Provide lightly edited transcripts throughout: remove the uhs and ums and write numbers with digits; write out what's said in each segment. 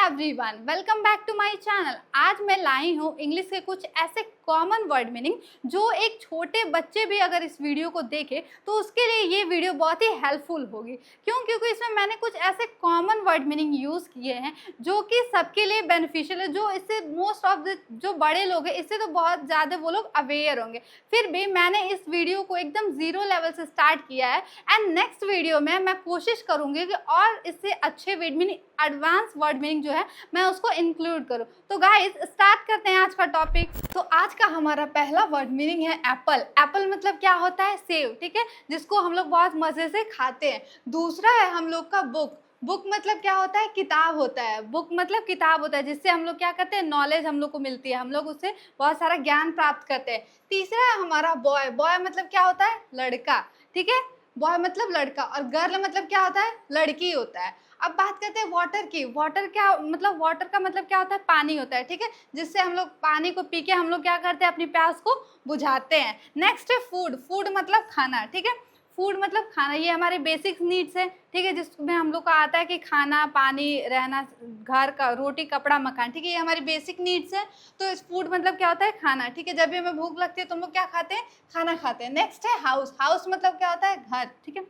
Everyone, welcome back to my channel. आज मैं लाई हूँ इंग्लिश के कुछ ऐसे कॉमन वर्ड मीनिंग जो एक छोटे बच्चे भी अगर इस वीडियो को देखे तो उसके लिए ये वीडियो बहुत ही हेल्पफुल होगी। क्योंकि इसमें मैंने कुछ ऐसे कॉमन वर्ड मीनिंग यूज़ किए हैं जो कि सबके लिए बेनिफिशियल है, जो इससे मोस्ट ऑफ द जो बड़े लोग हैं इससे तो बहुत ज़्यादा वो लोग अवेयर होंगे। फिर भी मैंने इस वीडियो को एकदम ज़ीरो लेवल से स्टार्ट किया है एंड नेक्स्ट वीडियो में मैं कोशिश करूँगी कि और इससे अच्छे word meaning, advance word meaning जो है मैं उसको इंक्लूड करूँ। तो गाइस स्टार्ट करते हैं आज का टॉपिक। तो आज का हमारा पहला वर्ड मीनिंग है एप्पल। एप्पल मतलब क्या होता है? सेब, ठीक है, जिसको हम लोग बहुत मज़े से खाते हैं। दूसरा है हम लोग का बुक। बुक मतलब क्या होता है? किताब होता है। बुक मतलब किताब होता है जिससे हम लोग क्या करते हैं, नॉलेज हम लोग को मिलती है, हम लोग उससे बहुत सारा ज्ञान प्राप्त करते हैं। तीसरा है हमारा बॉय। बॉय मतलब क्या होता है? लड़का, ठीक है, बॉय मतलब लड़का। और गर्ल मतलब क्या होता है? लड़की होता है। अब बात करते हैं वाटर की। वाटर क्या मतलब? वाटर का मतलब क्या होता है? पानी होता है, ठीक है, जिससे हम लोग पानी को पी के हम लोग क्या करते हैं, अपनी प्यास को बुझाते हैं। नेक्स्ट है फूड। फूड मतलब खाना, ठीक है, फूड मतलब खाना। ये हमारे बेसिक नीड्स है, ठीक है, जिसमें हम लोग का आता है कि खाना, पानी, रहना, घर का, रोटी, कपड़ा, मकान, ठीक है, ये हमारी बेसिक नीड्स है। तो इस फूड मतलब क्या होता है? खाना, ठीक है। जब भी हमें भूख लगती है तो हम लोग क्या खाते हैं? खाना खाते हैं। नेक्स्ट है हाउस। हाउस मतलब क्या होता है? घर, ठीक है,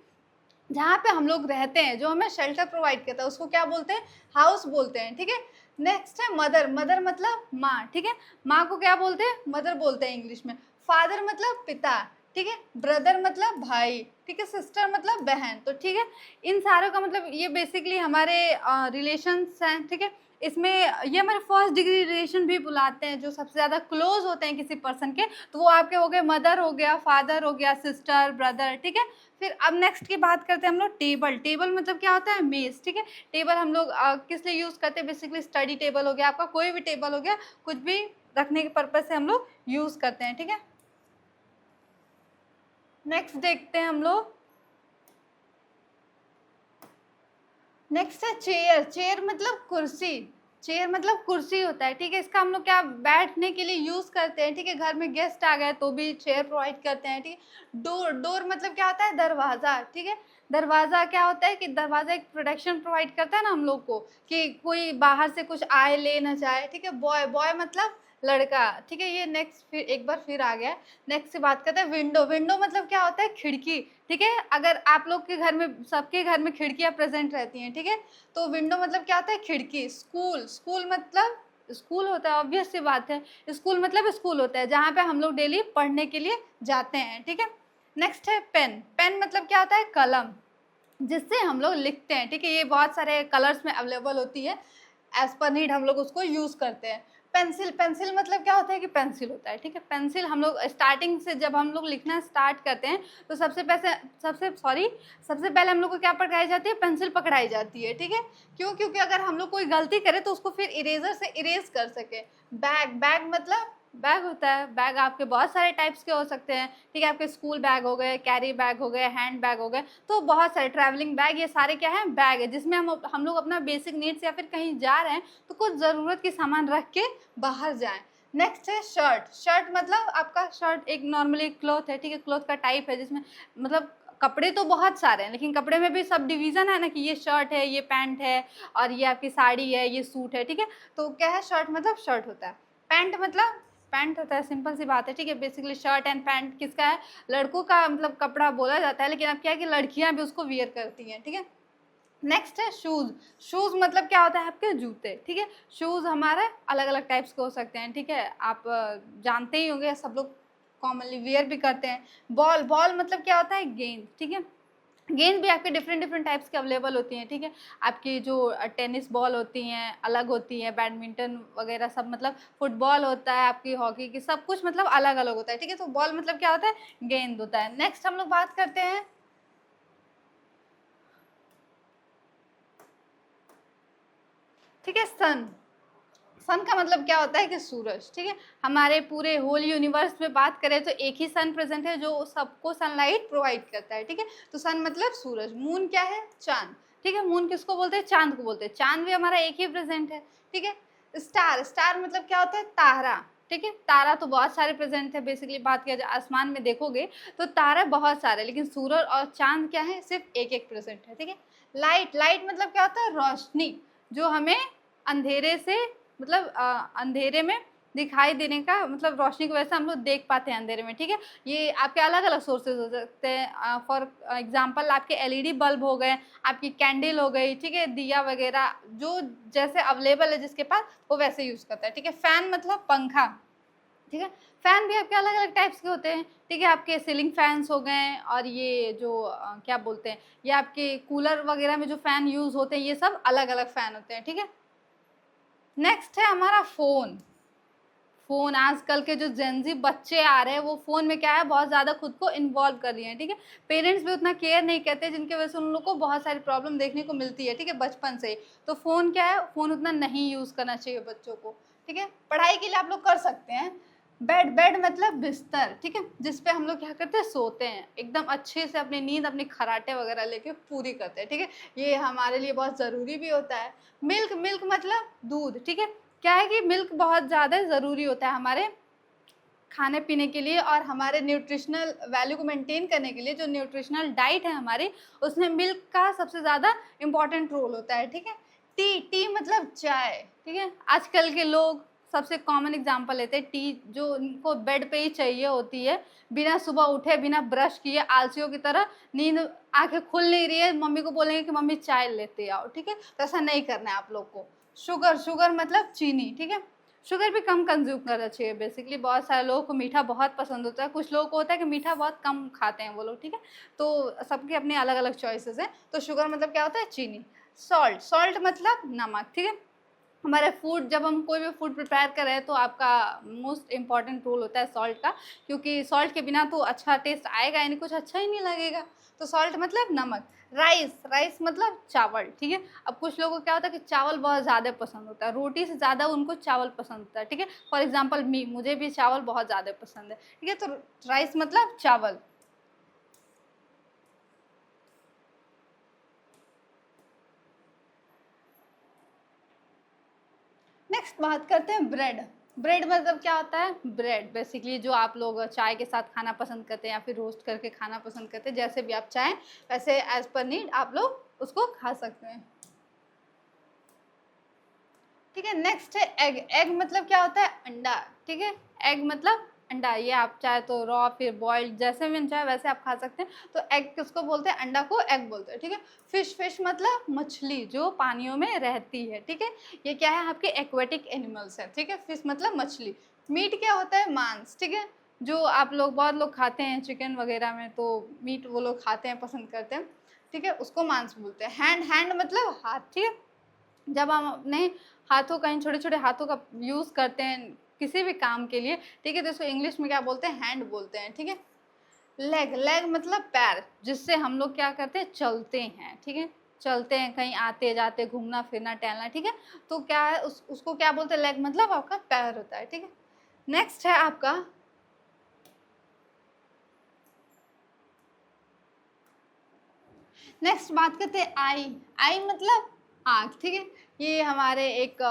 जहाँ पे हम लोग रहते हैं, जो हमें शेल्टर प्रोवाइड करता है, उसको क्या बोलते हैं? हाउस बोलते हैं, ठीक है। नेक्स्ट है मदर। मदर मतलब माँ, ठीक है, माँ को क्या बोलते हैं? मदर बोलते हैं इंग्लिश में। फादर मतलब पिता, ठीक है। ब्रदर मतलब भाई, ठीक है। सिस्टर मतलब बहन। तो ठीक है, इन सारों का मतलब ये बेसिकली हमारे रिलेशंस हैं, ठीक है। इसमें ये हमारे फर्स्ट डिग्री रिलेशन भी बुलाते हैं, जो सबसे ज़्यादा क्लोज होते हैं किसी पर्सन के, तो वो आपके हो गए मदर हो गया, फादर हो गया, सिस्टर, ब्रदर, ठीक है। फिर अब नेक्स्ट की बात करते हैं हम लोग टेबल। टेबल मतलब क्या होता है? मेज, ठीक है। टेबल हम लोग किस लिए यूज़ करते हैं? बेसिकली स्टडी टेबल हो गया, आपका कोई भी टेबल हो गया, कुछ भी रखने के पर्पज से हम लोग यूज़ करते हैं, ठीक है। नेक्स्ट देखते हैं हम लोग। नेक्स्ट है चेयर। चेयर मतलब कुर्सी। चेयर मतलब कुर्सी होता है, ठीक है। इसका हम लोग क्या बैठने के लिए यूज करते हैं, ठीक है। घर में गेस्ट आ गए तो भी चेयर प्रोवाइड करते हैं, ठीक है। डोर। डोर मतलब क्या होता है? दरवाजा, ठीक है। दरवाजा क्या होता है कि दरवाजा एक प्रोटेक्शन प्रोवाइड करता है ना हम लोग को, कि कोई बाहर से कुछ आए ले ना जाए, ठीक है। बॉय। बॉय मतलब लड़का, ठीक है। ये नेक्स्ट फिर एक बार फिर आ गया। नेक्स्ट से बात करते हैं विंडो। विंडो मतलब क्या होता है? खिड़की, ठीक है। अगर आप लोग के घर में, सबके घर में खिड़कियां प्रेजेंट रहती हैं, ठीक है, तो विंडो मतलब क्या होता है? खिड़की। स्कूल। स्कूल मतलब स्कूल होता है, ऑब्वियस सी बात है। स्कूल मतलब स्कूल होता है जहाँ पे हम लोग डेली पढ़ने के लिए जाते हैं, ठीक है। नेक्स्ट है पेन। पेन मतलब क्या होता है? कलम, जिससे हम लोग लिखते हैं, ठीक है। ये बहुत सारे कलर्स में अवेलेबल होती है, एज पर नीड हम लोग उसको यूज़ करते हैं। पेंसिल। पेंसिल मतलब क्या होता है? कि पेंसिल होता है, ठीक है। पेंसिल हम लोग स्टार्टिंग से जब हम लोग लिखना स्टार्ट करते हैं तो सबसे पहले हम लोग को क्या पकड़ाई जाती है? पेंसिल पकड़ाई जाती है, ठीक है। क्यों? क्योंकि अगर हम लोग कोई गलती करें तो उसको फिर इरेजर से इरेज कर सके। बैग। बैग मतलब बैग होता है। बैग आपके बहुत सारे टाइप्स के हो सकते हैं, ठीक है। आपके स्कूल बैग हो गए, कैरी बैग हो गए, हैंड बैग हो गए, तो बहुत सारे ट्रैवलिंग बैग, ये सारे क्या है? बैग है, जिसमें हम लोग अपना बेसिक नीड्स या फिर कहीं जा रहे हैं तो कुछ ज़रूरत की सामान रख के बाहर जाएं। नेक्स्ट है शर्ट। शर्ट मतलब आपका शर्ट एक नॉर्मली क्लॉथ है, ठीक है, क्लॉथ का टाइप है, जिसमें मतलब कपड़े तो बहुत सारे हैं, लेकिन कपड़े में भी सब डिवीज़न है ना, कि ये शर्ट है, ये पैंट है, और ये आपकी साड़ी है, ये सूट है, ठीक है। तो क्या है? शर्ट मतलब शर्ट होता है। पैंट मतलब पैंट होता है, सिंपल सी बात है, ठीक है। बेसिकली शर्ट एंड पैंट किसका है? लड़कों का मतलब कपड़ा बोला जाता है, लेकिन अब क्या है कि लड़कियां भी उसको वियर करती हैं, ठीक है। नेक्स्ट है शूज़। शूज़ मतलब क्या होता है? आपके जूते, ठीक है। शूज़ हमारे अलग अलग टाइप्स के हो सकते हैं, ठीक है, आप जानते ही होंगे, सब लोग कॉमनली वियर भी करते हैं। बॉल। बॉल मतलब क्या होता है? गेंद, ठीक है। गेंद भी आपके डिफरेंट डिफरेंट टाइप्स की अवेलेबल होती हैं, ठीक है। आपकी जो टेनिस बॉल होती हैं अलग होती हैं, बैडमिंटन वगैरह सब, मतलब फुटबॉल होता है, आपकी हॉकी की, सब कुछ मतलब अलग अलग होता है, ठीक है। तो बॉल मतलब क्या होता है? गेंद होता है। नेक्स्ट हम लोग बात करते हैं, ठीक है, सन। सन का मतलब क्या होता है? कि सूरज, ठीक है। हमारे पूरे होल यूनिवर्स में बात करें तो एक ही सन प्रेजेंट है जो सबको सनलाइट प्रोवाइड करता है, ठीक है। तो सन मतलब सूरज। मून क्या है? चांद, ठीक है। मून किसको बोलते हैं? चांद को बोलते हैं। चांद भी हमारा एक ही प्रेजेंट है, ठीक है। स्टार। स्टार मतलब क्या होता है? तारा, ठीक है। तारा तो बहुत सारे प्रेजेंट है, बेसिकली बात किया जाए आसमान में देखोगे तो तारे बहुत सारे, लेकिन सूरज और चांद क्या है? सिर्फ एक एक प्रेजेंट है, ठीक है। लाइट। लाइट मतलब क्या होता है? रोशनी, जो हमें अंधेरे से मतलब अंधेरे में दिखाई देने का मतलब रोशनी की वजह से हम लोग देख पाते हैं अंधेरे में, ठीक है। ये आपके अलग अलग सोर्सेज हो सकते हैं, फॉर एग्जांपल आपके एलईडी बल्ब हो गए, आपकी कैंडल हो गई, ठीक है, दिया वगैरह जो जैसे अवेलेबल है जिसके पास वो वैसे यूज़ करता है, ठीक है। फैन मतलब पंखा, ठीक है। फैन भी आपके अलग अलग टाइप्स के होते हैं, ठीक है। आपके सीलिंग फैंस हो गए और ये जो क्या बोलते हैं, ये आपके कूलर वगैरह में जो फैन यूज़ होते हैं, ये सब अलग अलग फैन होते हैं, ठीक है। नेक्स्ट है हमारा फ़ोन। फ़ोन आजकल के जो जेनज़ी बच्चे आ रहे हैं वो फ़ोन में क्या है बहुत ज़्यादा खुद को इन्वॉल्व कर लिए हैं, ठीक है। पेरेंट्स भी उतना केयर नहीं करते जिनकी वजह से उन लोग को बहुत सारी प्रॉब्लम देखने को मिलती है, ठीक है, बचपन से ही। तो फ़ोन क्या है, फ़ोन उतना नहीं यूज़ करना चाहिए बच्चों को, ठीक है। पढ़ाई के लिए आप लोग कर सकते हैं। बेड, बेड मतलब बिस्तर, ठीक है, जिस पे हम लोग क्या करते हैं सोते हैं, एकदम अच्छे से अपनी नींद अपनी खर्राटे वगैरह लेके पूरी करते हैं, ठीक है। ये हमारे लिए बहुत ज़रूरी भी होता है। मिल्क, मिल्क मतलब दूध, ठीक है। क्या है कि मिल्क बहुत ज़्यादा ज़रूरी होता है हमारे खाने पीने के लिए और हमारे न्यूट्रिशनल वैल्यू को मेंटेन करने के लिए। जो न्यूट्रिशनल डाइट है हमारी उसमें मिल्क का सबसे ज़्यादा इम्पॉर्टेंट रोल होता है, ठीक है। टी, टी मतलब चाय, ठीक है। आजकल के लोग सबसे कॉमन एग्जांपल लेते हैं टी, जो उनको बेड पे ही चाहिए होती है, बिना सुबह उठे बिना ब्रश किए आलसियों की तरह नींद आंखें खुल नहीं रही है, मम्मी को बोलेंगे कि मम्मी चाय लेते आओ, ठीक है। तो ऐसा नहीं करना है आप लोग को। शुगर, शुगर मतलब चीनी, ठीक है। शुगर भी कम कंज्यूम करना चाहिए बेसिकली। बहुत सारे लोगों को मीठा बहुत पसंद होता है, कुछ लोगों को होता है कि मीठा बहुत कम खाते हैं वो लोग, ठीक है। तो सबके अपने अलग अलग चॉइसेस हैं। तो शुगर मतलब क्या होता है, चीनी। सॉल्ट, सॉल्ट मतलब नमक, ठीक है। हमारे फूड, जब हम कोई भी फूड प्रिपेयर कर रहे हैं तो आपका मोस्ट इम्पॉर्टेंट रोल होता है सॉल्ट का, क्योंकि सॉल्ट के बिना तो अच्छा टेस्ट आएगा यानी कुछ अच्छा ही नहीं लगेगा। तो सॉल्ट मतलब नमक। राइस, राइस मतलब चावल, ठीक है। अब कुछ लोगों को क्या होता है कि चावल बहुत ज़्यादा पसंद होता है, रोटी से ज़्यादा उनको चावल पसंद होता है, ठीक है। फॉर एग्जाम्पल मुझे भी चावल बहुत ज़्यादा पसंद है, ठीक है। तो राइस मतलब चावल। नेक्स्ट बात करते हैं ब्रेड। ब्रेड मतलब क्या होता है, ब्रेड बेसिकली जो आप लोग चाय के साथ खाना पसंद करते हैं या फिर रोस्ट करके खाना पसंद करते हैं, जैसे भी आप चाहें वैसे एज पर नीड आप लोग उसको खा सकते हैं, ठीक है। नेक्स्ट है एग। एग मतलब क्या होता है, अंडा, ठीक है। एग मतलब अंडा, ये आप चाहे तो रॉ फिर बॉइल्ड जैसे भी चाहे वैसे आप खा सकते हैं। तो एग किसको बोलते हैं, अंडा को एग बोलते हैं, ठीक है। फिश, फिश मतलब मछली जो पानियों में रहती है, ठीक है। ये क्या है, आपके एक्वेटिक एनिमल्स है, ठीक है। फिश मतलब मछली। मीट क्या होता है, मांस, ठीक है। जो आप लोग बहुत लोग खाते हैं चिकन वगैरह में, तो मीट वो लोग खाते हैं पसंद करते हैं, ठीक है, उसको मांस बोलते हैं। हैंड, हैंड मतलब हाथ, ठीक है। जब हम अपने हाथों का, इन छोटे छोटे हाथों का यूज़ करते हैं किसी भी काम के लिए, ठीक है, तो इसको इंग्लिश में क्या बोलते हैं, हैंड बोलते हैं, ठीक है। लेग, लेग मतलब पैर, जिससे हम लोग क्या करते हैं, चलते हैं, ठीक है। चलते हैं कहीं आते जाते, घूमना फिरना टहलना, ठीक है। तो क्या है उसको क्या बोलते हैं, लेग मतलब आपका पैर होता है, ठीक है। नेक्स्ट है आपका, नेक्स्ट बात करते हैं आई। आई मतलब आँख, ठीक है। ये हमारे एक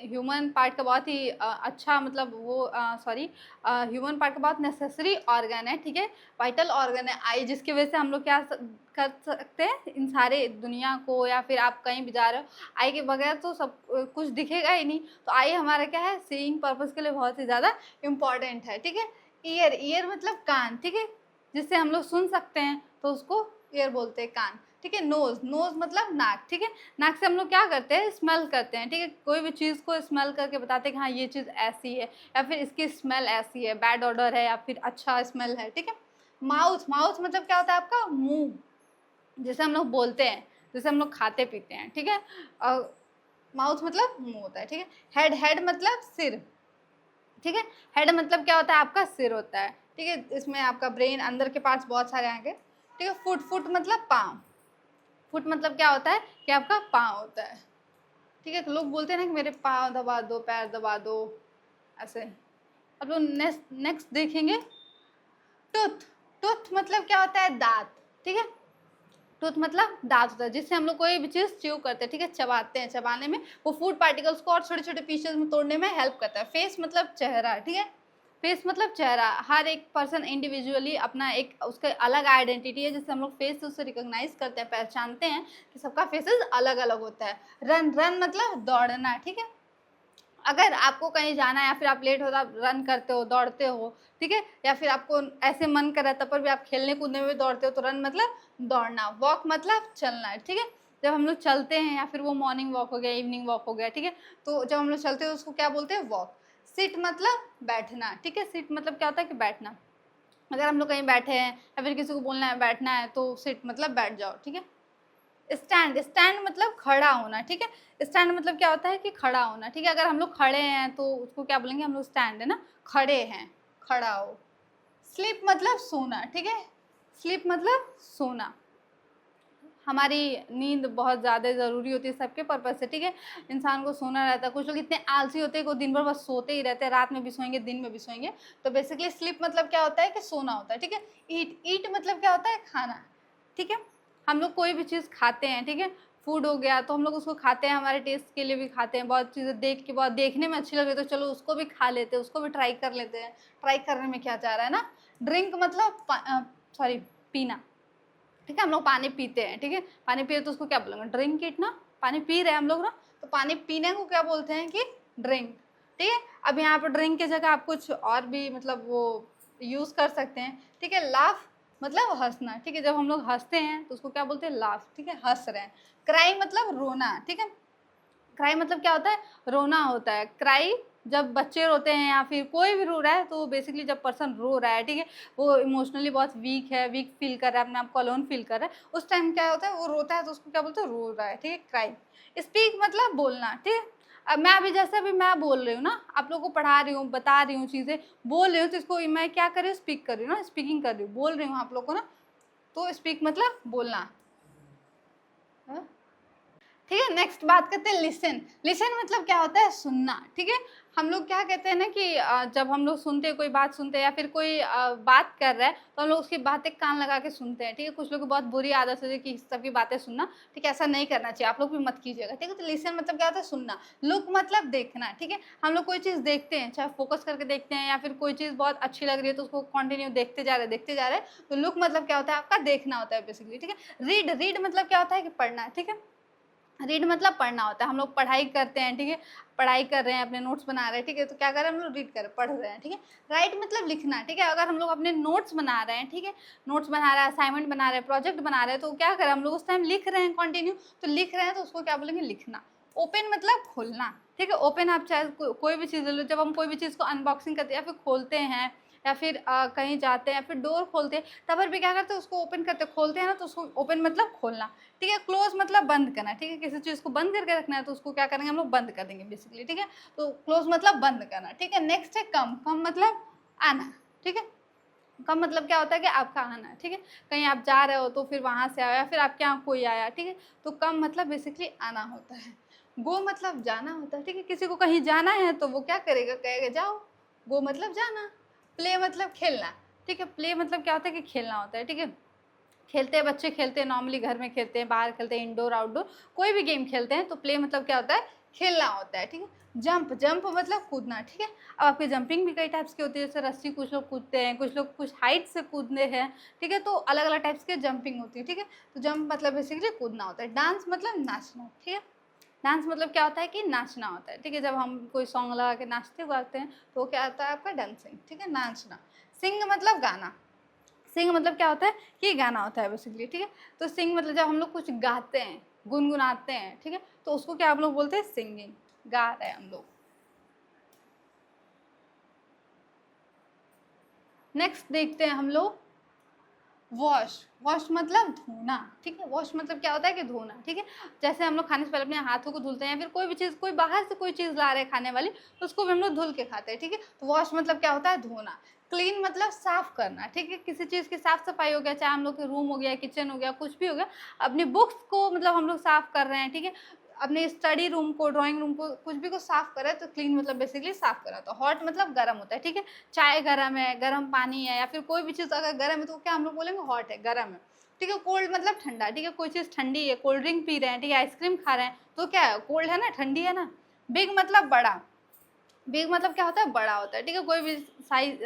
ह्यूमन पार्ट का बहुत ही अच्छा मतलब वो सॉरी ह्यूमन पार्ट का बहुत नेसेसरी ऑर्गन है, ठीक है। वाइटल ऑर्गन है आई, जिसकी वजह से हम लोग क्या कर सकते हैं इन सारे दुनिया को, या फिर आप कहीं भी जा रहे हो आई के बगैर तो सब कुछ दिखेगा ही नहीं। तो आई हमारा क्या है, सीइंग पर्पज़ के लिए बहुत ही ज़्यादा इम्पॉर्टेंट है, ठीक है। ईयर, ईयर मतलब कान, ठीक है, जिससे हम लोग सुन सकते हैं तो उसको ईयर बोलते हैं, कान, ठीक है। नोज, नोज मतलब नाक, ठीक है। नाक से हम लोग क्या करते हैं, स्मेल करते हैं, ठीक है। कोई भी चीज़ को स्मेल करके बताते हैं कि हाँ ये चीज़ ऐसी है या फिर इसकी स्मेल ऐसी है, बैड ऑर्डर है या फिर अच्छा स्मेल है, ठीक है। माउथ, माउथ मतलब क्या होता है आपका, मुंह, जैसे हम लोग बोलते हैं, जैसे हम लोग खाते पीते हैं, ठीक है। और माउथ मतलब मुंह होता है, ठीक है। हेड, हेड मतलब सिर, ठीक है। हेड मतलब क्या होता है, आपका सिर होता है, ठीक है। इसमें आपका ब्रेन, अंदर के पार्ट्स बहुत सारे आएंगे, ठीक है। फुट, फुट मतलब पाँव। फुट मतलब क्या होता है कि आपका पाँव होता है, ठीक है। तो लोग बोलते हैं ना कि मेरे पाँव दबा दो, पैर दबा दो, ऐसे। अब लोग नेक्स्ट नेक्स्ट देखेंगे टूथ। टूथ मतलब क्या होता है, दांत, ठीक है। टूथ मतलब दांत होता है, जिससे हम लोग कोई भी चीज़ च्यू करते हैं, ठीक है, चबाते हैं, चबाने में वो फूड पार्टिकल्स को और छोटे छोटे पीसेस में तोड़ने में हेल्प करता है। फेस मतलब चेहरा, ठीक है। फेस मतलब चेहरा, हर एक पर्सन इंडिविजुअली अपना एक उसका अलग आइडेंटिटी है, जिससे हम लोग फेस से उसे रिकॉग्नाइज करते हैं, पहचानते हैं कि सबका फेसेस अलग अलग होता है। रन, रन मतलब दौड़ना, ठीक है। अगर आपको कहीं जाना है या फिर आप लेट हो तो आप रन करते हो, दौड़ते हो, ठीक है। या फिर आपको ऐसे मन कर रहा है तब पर भी आप खेलने कूदने में भी दौड़ते हो, तो रन मतलब दौड़ना। वॉक मतलब चलना, ठीक है। जब हम लोग चलते हैं या फिर वो मॉर्निंग वॉक हो गया, इवनिंग वॉक हो गया, ठीक है, तो जब हम लोग चलते हैं उसको क्या बोलते हैं, वॉक। सिट मतलब बैठना, ठीक है। सिट मतलब क्या होता है कि बैठना। अगर हम लोग कहीं बैठे हैं या फिर किसी को बोलना है बैठना है तो सिट मतलब बैठ जाओ, ठीक है। स्टैंड, स्टैंड मतलब खड़ा होना, ठीक है। स्टैंड मतलब क्या होता है कि खड़ा होना, ठीक है। अगर हम लोग खड़े हैं तो उसको क्या बोलेंगे हम लोग, स्टैंड, है ना, खड़े हैं, खड़ा हो। स्लीप मतलब सोना, ठीक है। स्लीप मतलब सोना। हमारी नींद बहुत ज़्यादा ज़रूरी होती है सबके पर्पज़ से, ठीक है। इंसान को सोना रहता है। कुछ लोग इतने आलसी होते हैं कि वो दिन भर बस सोते ही रहते हैं, रात में भी सोएंगे, दिन में भी सोएंगे। तो बेसिकली स्लीप मतलब क्या होता है कि सोना होता है, ठीक है। ईट, ईट मतलब क्या होता है, खाना, ठीक है। हम लोग कोई भी चीज़ खाते हैं, ठीक है, फूड हो गया तो हम लोग उसको खाते हैं, हमारे टेस्ट के लिए भी खाते हैं। बहुत चीज़ें देख के बहुत देखने में अच्छी लग रही है तो चलो उसको भी खा लेते हैं, उसको भी ट्राई कर लेते हैं। ट्राई करने में क्या जा रहा है ना। ड्रिंक मतलब सॉरी, पीना, ठीक है। हम लोग पानी पीते हैं, ठीक है। पानी पिए तो उसको क्या बोलेंगे, ड्रिंक इट ना। पानी पी रहे हैं हम लोग ना, तो पानी पीने को क्या बोलते हैं कि ड्रिंक, ठीक है। अब यहाँ पर ड्रिंक की जगह आप कुछ और भी मतलब वो यूज़ कर सकते हैं, ठीक है। लाफ मतलब हंसना, ठीक है। जब हम लोग हंसते हैं तो उसको क्या बोलते हैं, लाफ, ठीक है, हंस रहे हैं। क्राई मतलब रोना, ठीक है। क्राई मतलब क्या होता है, रोना होता है। क्राई जब बच्चे रोते हैं या फिर कोई भी रो रहा है तो बेसिकली जब पर्सन रो रहा है, ठीक है, वो इमोशनली बहुत वीक है, वीक फील कर रहा है, अपने आप को अलोन फील कर रहा है, उस टाइम क्या होता है, वो रोता है तो उसको क्या बोलते हैं, रो रहा है, ठीक है, क्राई। स्पीक मतलब बोलना, ठीक है। अब मैं अभी जैसे अभी मैं बोल रही हूँ ना, आप लोगों को पढ़ा रही हूँ, बता रही हूँ चीज़ें, बोल रही हूँ, तो इसको मैं क्या कर रही हूँ, स्पीक कर रही हूँ ना, स्पीकिंग कर रही हूँ, बोल रही हूँ आप लोग को ना, तो स्पीक मतलब बोलना, हाँ? ठीक है। नेक्स्ट बात करते हैं लिसन। लिसन मतलब क्या होता है, सुनना, ठीक है। हम लोग क्या कहते हैं ना कि जब हम लोग सुनते हैं, कोई बात सुनते हैं या फिर कोई बात कर रहा है तो हम लोग उसकी बातें कान लगा के सुनते हैं, ठीक है। कुछ लोग की बहुत बुरी आदत है कि सबकी बातें सुनना, ठीक है, ऐसा नहीं करना चाहिए, आप लोग भी मत कीजिएगा, ठीक है। तो लिसन मतलब क्या होता है, सुनना। लुक मतलब देखना, ठीक है। हम लोग कोई चीज़ देखते हैं, चाहे फोकस करके देखते हैं या फिर कोई चीज़ बहुत अच्छी लग रही है तो उसको कंटिन्यू देखते जा रहे हैं, देखते जा रहे हैं, तो लुक मतलब क्या होता है, आपका देखना होता है बेसिकली, ठीक है। रीड, रीड मतलब क्या होता है कि पढ़ना, ठीक है। रीड मतलब पढ़ना होता है। हम लोग पढ़ाई करते हैं, ठीक है, पढ़ाई कर रहे हैं, अपने नोट्स बना रहे हैं, ठीक है, तो क्या कर रहे हैं हम लोग, रीड कर पढ़ रहे हैं, ठीक है। राइट मतलब लिखना, ठीक है। अगर हम लोग अपने नोट्स बना रहे हैं, ठीक है, नोट्स बना रहे हैं, असाइनमेंट बना रहे हैं, प्रोजेक्ट बना रहे हैं, तो क्या करें हम लोग उस टाइम लिख रहे हैं कंटिन्यू, तो लिख रहे हैं तो उसको क्या बोलेंगे, लिखना। ओपन मतलब खोलना, ठीक है। ओपन आप चाहे कोई भी चीज़ ले लो, जब हम कोई भी चीज़ को अनबॉक्सिंग करते हैं या फिर खोलते हैं या फिर कहीं जाते हैं या फिर डोर खोलते हैं, तब पर भी क्या करते हैं, उसको ओपन करते खोलते हैं ना, तो उसको ओपन मतलब खोलना, ठीक है। क्लोज मतलब बंद करना, ठीक है। किसी चीज़ को बंद करके रखना है तो उसको क्या करेंगे हम लोग, बंद कर देंगे बेसिकली, ठीक है। तो क्लोज मतलब बंद करना, ठीक है। नेक्स्ट है कम। कम मतलब आना, ठीक है। कम मतलब क्या होता है कि आपका आना, ठीक है। कहीं आप जा रहे हो तो फिर वहाँ से आया या फिर आपके यहाँ कोई आया, ठीक है, तो कम मतलब बेसिकली आना होता है। गो मतलब जाना होता है, ठीक है। किसी को कहीं जाना है तो वो क्या करेगा, कहेगा जाओ। गो मतलब जाना। प्ले मतलब खेलना, ठीक है। प्ले मतलब क्या होता है कि खेलना होता है, ठीक है। खेलते हैं बच्चे, खेलते हैं नॉर्मली, घर में खेलते हैं, बाहर खेलते हैं, इंडोर आउटडोर कोई भी गेम खेलते हैं, तो प्ले मतलब क्या होता है, खेलना होता है, ठीक है। जंप, जंप मतलब कूदना, ठीक है। अब आपकी जंपिंग भी कई टाइप्स की होती है, जैसे रस्सी कुछ लोग कूदते हैं, कुछ लोग कुछ हाइट से कूदते हैं, ठीक है, तो अलग अलग टाइप्स की जंपिंग होती है, ठीक है। तो जंप मतलब बेसिकली कूदना होता है। डांस मतलब नाचना, ठीक है। डांस मतलब क्या होता है कि नाचना होता है, ठीक है। जब हम कोई सॉन्ग लगा के नाचते गाते हैं तो क्या होता है आपका, डांसिंग, ठीक है, नाचना। सिंग मतलब गाना। सिंग मतलब क्या होता है कि गाना होता है बेसिकली, ठीक है। तो सिंग मतलब जब हम लोग कुछ गाते हैं, गुनगुनाते हैं, ठीक है, तो उसको क्या हम लोग बोलते हैं, सिंगिंग, गा रहे हैं हम लोग। नेक्स्ट देखते हैं हम लोग वॉश। वॉश मतलब धोना, ठीक है। वॉश मतलब क्या होता है कि धोना, ठीक है। जैसे हम लोग खाने से पहले अपने हाथों को धुलते हैं या फिर कोई भी चीज़, कोई बाहर से कोई चीज़ ला रहे हैं खाने वाली, तो उसको भी हम लोग धुल के खाते हैं, ठीक है। तो वॉश मतलब क्या होता है, धोना। क्लीन मतलब साफ करना, ठीक है। किसी चीज़ की साफ सफाई हो गया, चाहे हम लोग के रूम हो गया, किचन हो गया, कुछ भी हो गया, अपनी बुक्स को मतलब हम लोग साफ कर रहे हैं, ठीक है। अपने स्टडी रूम को, ड्राइंग रूम को, कुछ भी को साफ कर रहे हैं तो क्लीन मतलब बेसिकली साफ करना। तो हॉट मतलब गर्म होता है, ठीक है। चाय गर्म है, गर्म पानी है या फिर कोई भी चीज़ अगर गर्म है तो क्या हम लोग बोलेंगे, हॉट है, गर्म है, ठीक है। कोल्ड मतलब ठंडा, ठीक है। कोई चीज़ ठंडी है, कोल्ड ड्रिंक पी रहे हैं, ठीक है, आइसक्रीम खा रहे हैं, तो क्या है, कोल्ड है ना, ठंडी है ना। बिग मतलब बड़ा, बिग मतलब क्या होता है, बड़ा होता है, ठीक है। कोई भी साइज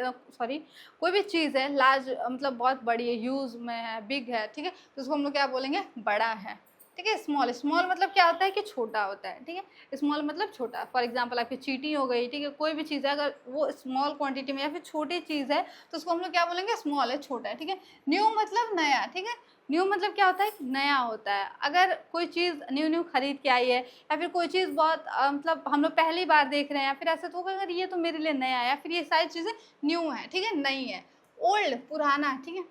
कोई भी चीज़ है लार्ज मतलब बहुत बड़ी है, ह्यूज में है, बिग है, ठीक है, तो उसको हम लोग क्या बोलेंगे, बड़ा है, ठीक है। स्मॉल, स्मॉल मतलब क्या होता है कि छोटा होता है, ठीक है। स्मॉल मतलब छोटा। फॉर एग्जांपल आपकी चींटी हो गई, ठीक है, कोई भी चीज़ है अगर वो स्मॉल क्वांटिटी में या फिर छोटी चीज़ है तो उसको हम लोग क्या बोलेंगे, स्मॉल है, छोटा है, ठीक है। न्यू मतलब नया, ठीक है। न्यू मतलब क्या होता है, नया होता है। अगर कोई चीज़ न्यू न्यू खरीद के आई है या फिर कोई चीज़ बहुत मतलब हम लोग पहली बार देख रहे हैं या फिर ऐसा तो होगा अगर ये तो मेरे लिए नया है या फिर ये सारी चीज़ें न्यू है, ठीक है, नई है। ओल्ड पुराना, ठीक है।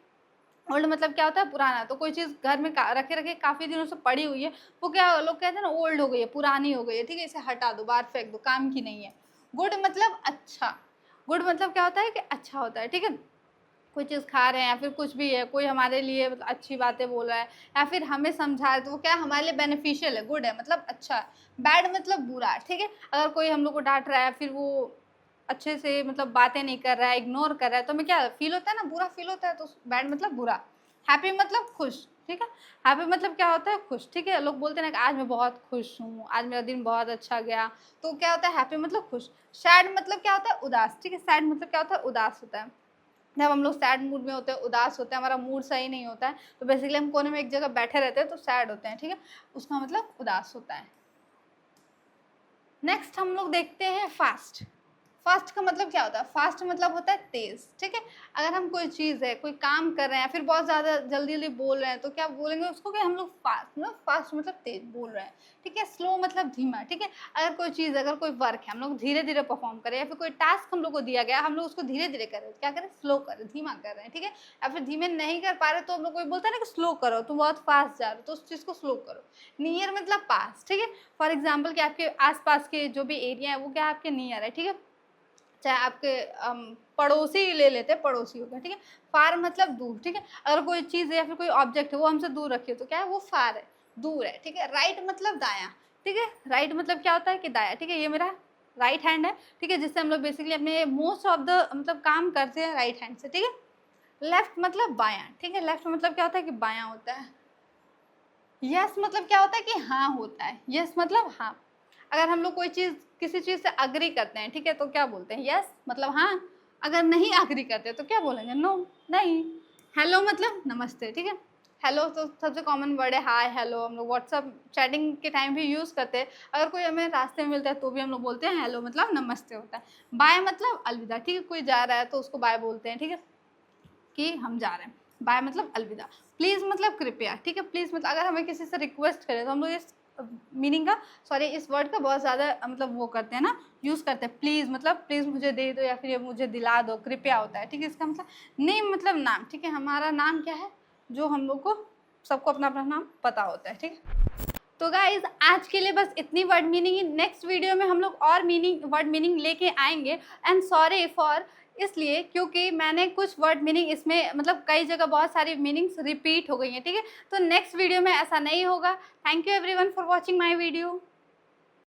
ओल्ड मतलब क्या होता है, पुराना। तो कोई चीज़ घर में रखे रखे काफ़ी दिनों से पड़ी हुई है, वो क्या लोग कहते हैं ना, ओल्ड हो गई है, पुरानी हो गई है, ठीक है, इसे हटा दो, बाहर फेंक दो, काम की नहीं है। गुड मतलब अच्छा। गुड मतलब क्या होता है कि अच्छा होता है, ठीक है। कोई चीज़ खा रहे हैं या फिर कुछ भी है, कोई हमारे लिए मतलब अच्छी बातें बोल रहा है या फिर हमें समझा रहा है तो वो क्या हमारे लिए बेनिफिशियल है, गुड है, मतलब अच्छा है। बैड मतलब बुरा, ठीक है। अगर कोई हम लोग को डांट रहा है फिर वो अच्छे से मतलब बातें नहीं कर रहा है, इग्नोर कर रहा है, तो हमें क्या फील होता है ना, बुरा फील होता है, तो बैड मतलब बुरा। हैप्पी मतलब खुश, ठीक है। हैप्पी मतलब क्या होता है, खुश, ठीक है। लोग बोलते हैं ना कि आज मैं बहुत खुश हूँ, आज मेरा दिन बहुत अच्छा गया, तो क्या होता है, हैप्पी मतलब खुश। सैड मतलब क्या होता है, उदास, ठीक है। सैड मतलब क्या होता है, उदास होता है। जब हम लोग सैड मूड में होते हैं, उदास होते हैं, हमारा मूड सही नहीं होता है, तो बेसिकली हम कोने में एक जगह बैठे रहते हैं तो सैड होते हैं, ठीक है, उसका मतलब उदास होता है। नेक्स्ट हम लोग देखते हैं फास्ट। फास्ट का मतलब क्या होता है, फास्ट मतलब होता है तेज, ठीक है। अगर हम कोई चीज़ है, कोई काम कर रहे हैं फिर बहुत ज़्यादा जल्दी जल्दी बोल रहे हैं तो क्या बोलेंगे उसको, कि हम लोग फास्ट, मतलब फास्ट मतलब तेज बोल रहे हैं, ठीक है। स्लो मतलब धीमा, ठीक है। अगर कोई चीज़, अगर कोई वर्क है हम लोग धीरे धीरे परफॉर्म करें, या फिर कोई टास्क हम लोग को दिया गया हम लोग उसको धीरे धीरे करें, क्या करें, स्लो करें, धीमा कर रहे हैं, ठीक है। या फिर धीमे नहीं कर पा रहे तो हम लोग कोई बोलता है ना कि स्लो करो, तुम बहुत फास्ट जा रहे हो, तो उस चीज़ को स्लो करो। नियर मतलब पास, ठीक है। फॉर एग्जाम्पल कि आपके आसपास के जो भी एरिया है वो क्या आपके नियर है, ठीक है। चाहे आपके पड़ोसी ले लेते हैं, पड़ोसी हो गया, ठीक है। फार मतलब दूर, ठीक है। अगर कोई चीज़ है या फिर कोई ऑब्जेक्ट है वो हमसे दूर रखी हो तो क्या है, वो फार है, दूर है, ठीक है। राइट मतलब दायां, ठीक है। राइट मतलब क्या होता है कि दायां, ठीक है। ये मेरा राइट हैंड है, ठीक है, जिससे हम लोग बेसिकली अपने मोस्ट ऑफ द मतलब काम करते हैं राइट हैंड से, ठीक है। लेफ्ट मतलब बायां, ठीक है। लेफ्ट मतलब क्या होता है कि बायां होता है। यस मतलब क्या होता है कि हाँ होता है, यस मतलब हाँ। अगर हम लोग कोई चीज़ किसी चीज़ से अग्री करते हैं, ठीक है, तो क्या बोलते हैं, यस मतलब हाँ। अगर नहीं अग्री करते तो क्या बोलेंगे, नो, नहीं। हेलो मतलब नमस्ते, ठीक है। हेलो तो सबसे कॉमन वर्ड है, हाय हेलो, हम लोग व्हाट्सअप चैटिंग के टाइम भी यूज़ करते हैं। अगर कोई हमें रास्ते में मिलता है तो भी हम लोग बोलते हैं हेलो, मतलब नमस्ते होता है। बाय मतलब अलविदा, ठीक है। कोई जा रहा है तो उसको बाय बोलते हैं, ठीक है, कि हम जा रहे हैं। बाय मतलब अलविदा। प्लीज़ मतलब कृपया, ठीक है। प्लीज़ मतलब अगर हमें किसी से रिक्वेस्ट करें तो हम लोग इस मीनिंग का, सॉरी, इस वर्ड का बहुत ज़्यादा मतलब वो करते हैं ना, यूज़ करते हैं। प्लीज़ मतलब प्लीज़ मुझे दे दो या फिर ये मुझे दिला दो, कृपया होता है, ठीक है। इसका मतलब नेम मतलब नाम, ठीक है। हमारा नाम क्या है, जो हम लोग को सबको अपना अपना नाम पता होता है, ठीक है। तो गाइज आज के लिए बस इतनी वर्ड मीनिंग ही। नेक्स्ट वीडियो में हम लोग और वर्ड मीनिंग लेके आएंगे। एंड सॉरी फॉर, इसलिए क्योंकि मैंने कुछ वर्ड मीनिंग इसमें मतलब कई जगह बहुत सारी मीनिंग्स रिपीट हो गई हैं, ठीक है। तो नेक्स्ट वीडियो में ऐसा नहीं होगा। Thank you everyone for watching my video.